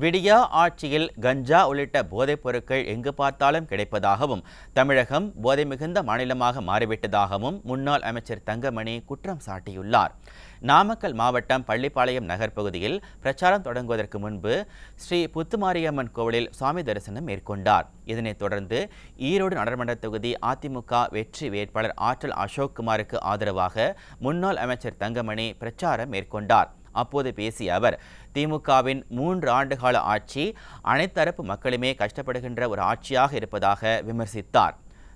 விடியா ஆட்சியில் கஞ்சா உள்ளிட்ட போதைப் பொருட்கள் எங்கு பார்த்தாலும் கிடைப்பதாகவும் தமிழகம் போதை மிகுந்த மாநிலமாக மாறிவிட்டதாகவும் முன்னாள் அமைச்சர் தங்கமணி குற்றம் சாட்டியுள்ளார். நாமக்கல் மாவட்டம் பள்ளிப்பாளையம் நகர் பகுதியில் பிரச்சாரம் தொடங்குவதற்கு முன்பு ஸ்ரீ புத்துமாரியம்மன் கோவிலில் சுவாமி தரிசனம் மேற்கொண்டார். இதனைத் தொடர்ந்து ஈரோடு நாடாளுமன்ற தொகுதி அதிமுக வெற்றி வேட்பாளர் ஆற்றல் அசோக்குமாருக்கு ஆதரவாக முன்னாள் அமைச்சர் தங்கமணி பிரச்சாரம் மேற்கொண்டார். அப்போது பேசிய அவர், திமுகவின் 3 ஆண்டுகால ஆட்சி அனைத்தரப்பு மக்களுமே கஷ்டப்படுகின்ற ஒரு ஆட்சியாக இருப்பதாக விமர்சித்தார்.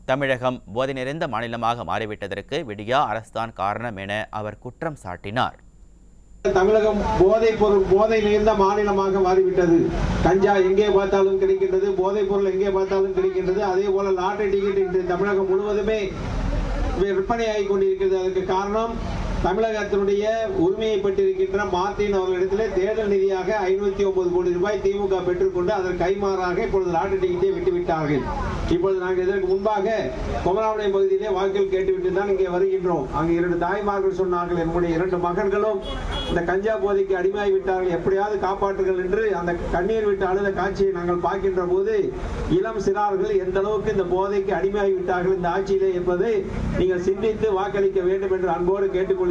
தமிழகம் போதை நிறைந்த மாநிலமாக மாறிவிட்டதற்கு விடியா அரசுதான் காரணம் என அவர் குற்றம் சாட்டினார். தமிழகம் போதை நிறைந்த மாநிலமாக மாறிவிட்டது. கஞ்சா எங்கே பார்த்தாலும் கிடைக்கின்றது, போதைப் பொருள் எங்கே பார்த்தாலும் கிடைக்கின்றது. அதே போல லாட்டரி டிக்கெட் இன்று தமிழகம் முழுவதுமே விற்பனையாகி கொண்டிருக்கிறது. அதற்கு காரணம் தமிழகத்தினுடைய உரிமையை பெற்றிருக்கின்ற மார்டின் அவர்களிடத்திலே தேர்தல் நிதியாக 509 கோடி ரூபாய் திமுக பெற்றுக்கொண்டு அதற்கு கைமாறாக இப்பொழுது லாட்டரி டிக்கெட்டை விட்டுவிட்டார்கள். இப்பொழுது நாங்கள் இதற்கு முன்பாக குமராவளை பகுதியிலே வாக்கில் கேட்டுவிட்டு தான் இங்கே வருகின்றோம். அங்கு 2 தாய்மார்கள் சொன்னார்கள், என்னுடைய 2 மகன்களும் இந்த கஞ்சா போதைக்கு அடிமையாகி விட்டார்கள், எப்படியாவது காப்பாற்றுங்கள் என்று அந்த கண்ணீர் விட்டு அழுத காட்சியை நாங்கள் பார்க்கின்ற போது இளம் சிறார்கள் எந்த அளவுக்கு இந்த போதைக்கு அடிமையாகி விட்டார்கள் இந்த ஆட்சியிலே என்பதை நீங்கள் சிந்தித்து வாக்களிக்க வேண்டும் என்று அன்போடு கேட்டுக்கொள்கிறோம்.